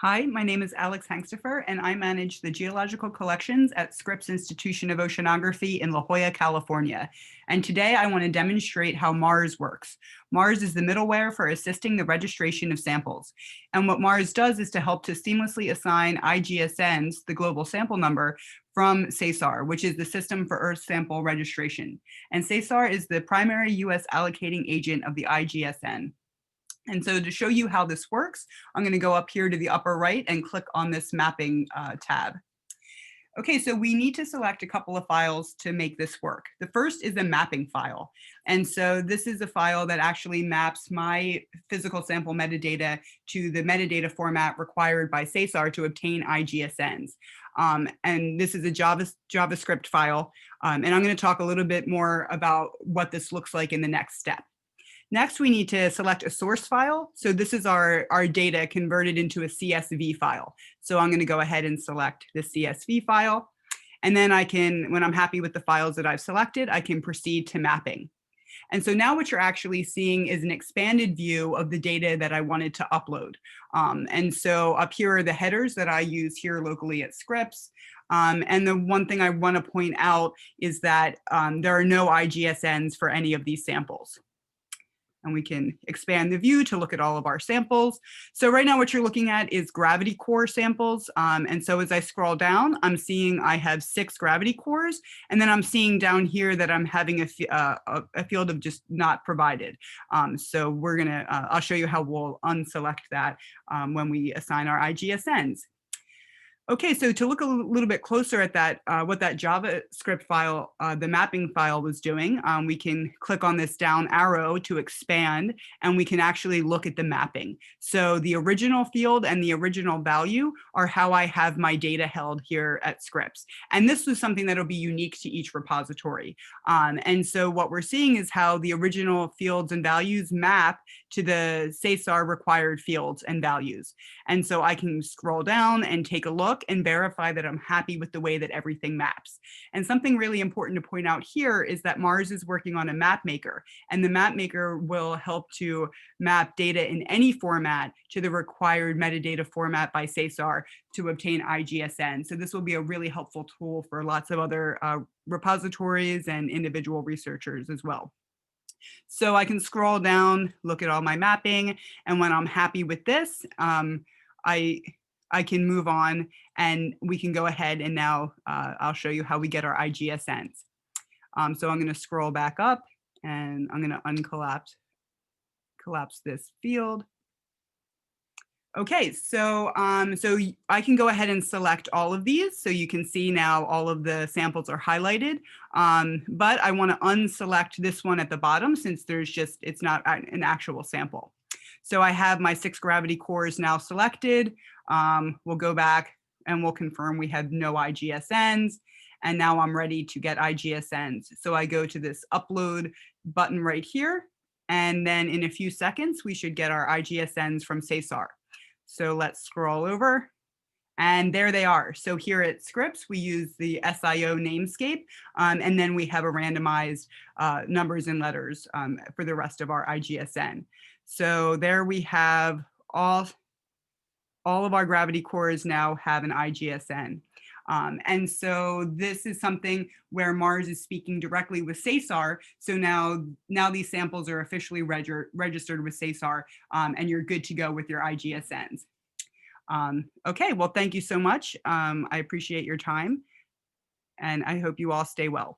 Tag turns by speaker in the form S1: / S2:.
S1: Hi, my name is Alex Hengstifer, and I manage the geological collections at Scripps Institution of Oceanography in La Jolla, California. And today I want to demonstrate how MARS works. MARS is the middleware for assisting the registration of samples. And what MARS does is to help to seamlessly assign IGSNs, the global sample number, from SESAR, which is the System for Earth Sample Registration. And SESAR is the primary US allocating agent of the IGSN. And so to show you how this works, I'm going to go up here to the upper right and click on this mapping tab. Okay, so we need to select a couple of files to make this work. The first is a mapping file. And so this is a file that actually maps my physical sample metadata to the metadata format required by SESAR to obtain IGSNs. And this is a JavaScript file. And I'm going to talk a little bit more about what this looks like in the next step. Next, we need to select a source file. So this is our data converted into a CSV file. So I'm going to go ahead and select the CSV file. And then I can, when I'm happy with the files that I've selected, I can proceed to mapping. And so now what you're actually seeing is an expanded view of the data that I wanted to upload. And so up here are the headers that I use here locally at Scripps. And the one thing I want to point out is that there are no IGSNs for any of these samples. And we can expand the view to look at all of our samples. So right now what you're looking at is gravity core samples. And so as I scroll down, I'm seeing I have 6 gravity cores. And then I'm seeing down here that I'm having a field of just not provided. So we're gonna, I'll show you how we'll unselect that when we assign our IGSNs. Okay, so to look a little bit closer at that, what that JavaScript file, the mapping file was doing, we can click on this down arrow to expand, and we can actually look at the mapping. So the original field and the original value are how I have my data held here at Scripps. And this was something that'll be unique to each repository. And so what we're seeing is how the original fields and values map to the SESAR required fields and values. And so I can scroll down and take a look and verify that I'm happy with the way that everything maps. And something really important to point out here is that MARS is working on a map maker, and the map maker will help to map data in any format to the required metadata format by SESAR to obtain IGSN. So this will be a really helpful tool for lots of other repositories and individual researchers as well. So I can scroll down, look at all my mapping, and when I'm happy with this, I can move on and we can go ahead and now I'll show you how we get our IGSNs. So I'm going to scroll back up and I'm going to collapse this field. Okay, so I can go ahead and select all of these. So you can see now all of the samples are highlighted, but I want to unselect this one at the bottom since it's not an actual sample. So I have my 6 gravity cores now selected. We'll go back and we'll confirm we have no IGSNs. And now I'm ready to get IGSNs. So I go to this upload button right here. And then in a few seconds, we should get our IGSNs from SESAR. So let's scroll over. And there they are. So here at Scripps, we use the SIO namescape, and then we have a randomized numbers and letters for the rest of our IGSN. So there we have all of our gravity cores now have an IGSN. And so this is something where MARS is speaking directly with SESAR. So now these samples are officially registered with SESAR, and you're good to go with your IGSNs. Okay, well, thank you so much. I appreciate your time, and I hope you all stay well.